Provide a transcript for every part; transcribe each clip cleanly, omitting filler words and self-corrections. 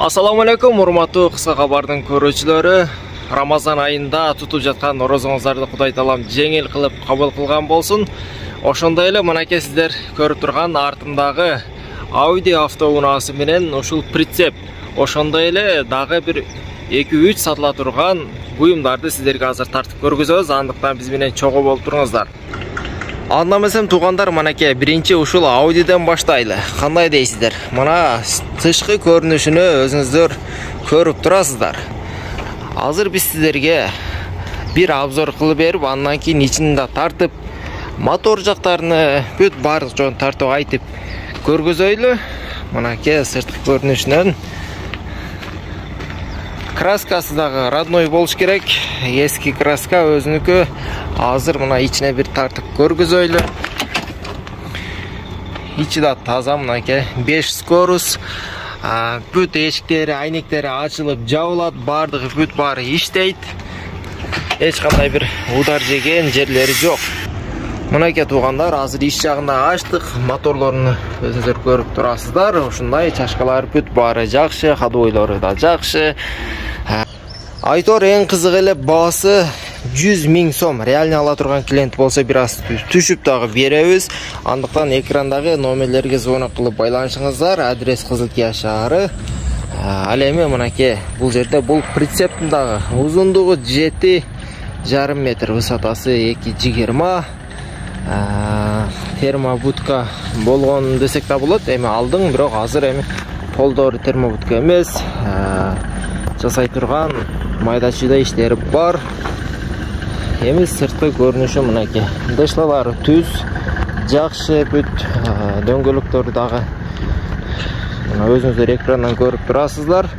Assalamu алейкум, урматтуу кыска кабардын көрүүчүлөрү. Рамазан айында тутуп жаткан орозоңуздарды Кудай таалам жеңил кылып кабыл кылган болсун. Ошондой эле мынакей сиздер көрүп турган артымдагы Audi автоунаасы менен ушул прицеп, ошондой эле дагы бир 2-3 сатыла турган буюмдарды сиздерге азыр тартып көргүзөбүз. Андыктан биз менен чогуу болуп туруңуздар. Анда эмесем туугандар, мынакей биринчи ушул Audi'ден баштайлы. Кандай дейсиздер? Мына тышкы көрүнүшүнү өзүңүздөр көрүп турасыздар. Азыр биз сиздерге бир обзор кылып берип, андан кийин ичинде тартып, мотор жактарыны бүт баардык жоон тартып айтып көргөзөйлү. Мынакей сырткы көрүнүшүнөн. Краскасы дагы родной болуш керек. Эски краска өзүнүкү. Азыр мына ичине бир тартып көргөзөйлү. Ичи да таза, мынакей 5 скорус. Бүт эшиктери, айнектери ачылып, жабылат, баардыгы бүт баары иштейт. Эч кандай бир удар жеген жерлери жок. Мынакей туугандар, азыр иш жагында ачтык, моторлорун өзүңүздөр көрүп турасыздар. Ушундай чачкалар бүт баары жакшы, ходойлору да жакшы. Айтор эң кызык эле баасы 100 000 сом. Реально ала турган клиент болсо бир аз түшүп дагы беребиз. Андыктан экрандагы номерлерге звонок кылып байланышыңыздар. Адрес Кызылкия шаары. Ал эми мынакей бул жерде бул прицептин дагы узундугу 7,5 метр, высотасы 2,20. Термобудка болгон десек да болот. Эми алдың, бирок азыр эми полдору термобудка эмес. Жасай турган майда чүйдө иштери бар. Эми сырткы көрүнүшү мынакей. Дышлалары түз, жакшы, бүт дөңгөлөктөрү дагы мына өзүңүздөр экрандан көрүп турасыздар.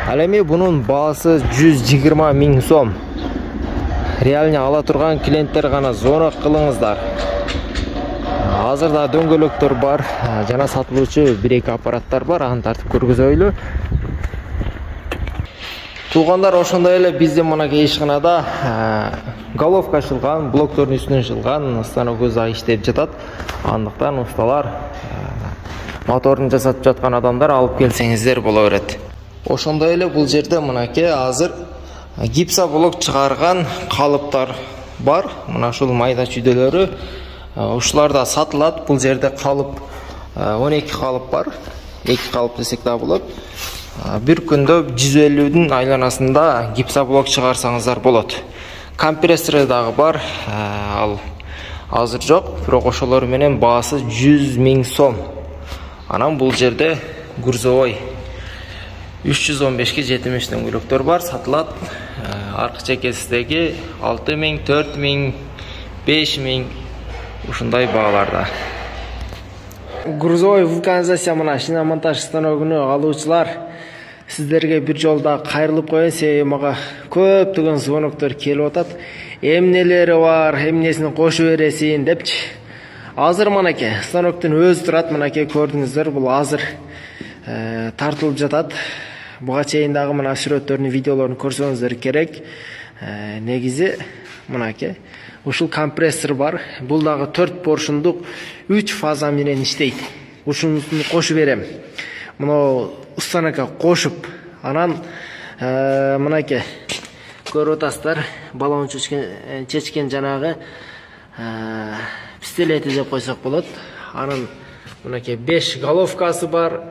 Ал эми бунун баасы 120 000 сом. Реально ала турган клиенттер гана звонок кылыңыздар. Азыр да дөңгөлөктөр бар, жана сатылуучу 1-2 аппараттар бар, аны тартып көргөзөйлү. Туугандар, ошондой эле биздин мынакей ишканада головка ачылган, блоктордун үстүнө ачылган станокубуз да иштеп жатат. Андыктан усталар, моторун жасатып жаткан адамдар алып келсеңиздер боло берет. Ошондой эле бул жерде мынакей азыр гипсоблок чыгарган калыптар бар. Мына ушул майда чүйдөлөрү, ушулар да сатылат. Бул жерде калып 12 калып бар. 2 калып десек да болот. Бир күндө 150дүн айланасында гипсоблок чыгарсаңыздар болот. Компрессору дагы бар. Ал азыр жок, бирок ошолор менен баасы 100 000 сом. Анан бул жерде грузовой 315ге 70 дөңгөлөктөр бар, сатылат. Аркы чекесиндеги 6 000, 4 000, 5 000 ушундай бааларда. Грузовой вулканизация мына шиномонтаж станогуну алуучулар, сиздерге бир жолда кайрылып коеюн, себеби мага көптөгөн звоноктор келип атат. Эмнелери бар, эмнесин кошуп бересин депчи. Азыр мынакей станоктун өзү турат, мынакей көрдүңүздөр, бул азыр тартылып жатат. Буга чейин дагы мына сүрөттөрүн, видеолорун көрсөңүздөр керек. Негизи мынакей ушул компрессор бар. Бул дагы 4 поршундук 3 фаза менен иштейт. Ушуну кошуп берем. Мына станокко кошуп, анан мынакей көрүп атасыздар, баллон чечкен жанагы пистолети деп койсок болот. Анын мынакей 5 головкасы бар.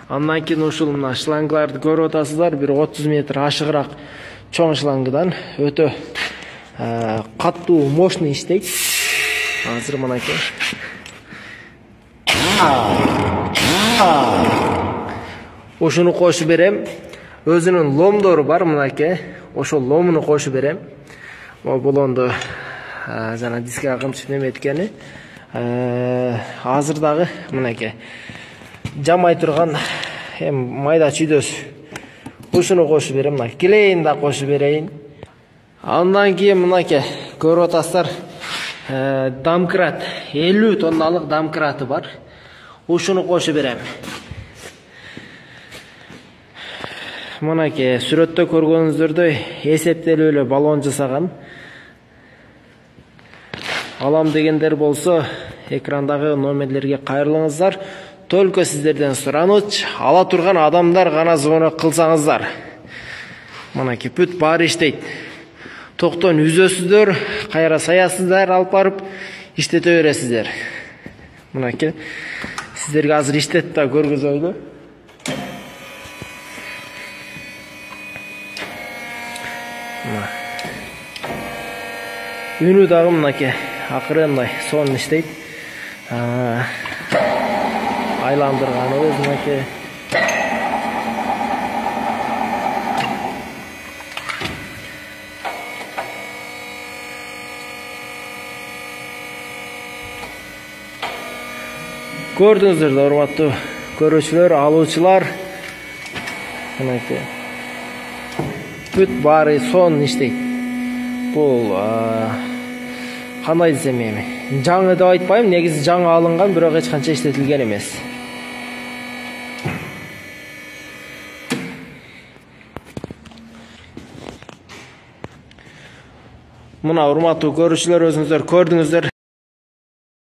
Андан кийин ушул мына шлангларды көрүп атасыздар, бир 30 метр ашыгыраак чоң шлангыдан өтө каттуу, мощный иштейт. Азыр мынакей ушуну кошуп берем. Өзүнүн ломдору бар, мынакей. Ошол ломуну кошуп берем. Болонду жана дискага кымчып неметкени. Азыр дагы мынакей жамай турган майда чүйдөсү. Ушуну кошуп берем, мына килейин да кошуп берейин. Андан кийин мынакей көрүп атасыздар, домкрат, 50 тонналык домкраты бар. Ушуну кошуп берем. Мынакей сүрөттө көргөнүңүздөрдөй эсептелип эле баллон жасаган. Алам дегендер болсо, экрандагы номерлерге кайрылыңыздар. Только сіздерден сұраныч, ала тұрған адамдар ғана звонок қылсаңыздар. Мынакей бүт бары иштейт. Тоқтон үзөсүздөр, кайра саясыздар, алып барып иштете бересиздер. Мынакей сіздерге азыр иштет да көргүзөйлү. Үнү дагы мынакей акырын мындай сонун иштейт. Айландырганыбыз мынакей. Көрдүңүздөр да, урматтуу көрүүчүлөр, алуучулар. Мынакей. Бүт баары сонун иштейт. Бул кандай десем эми, жаңы деп айтпайм, негизи жаңы алынган, бирок эч канча иштетилген эмес. Мына урматтуу көрүүчүлөр, өзүңүздөр көрдүңүздөр.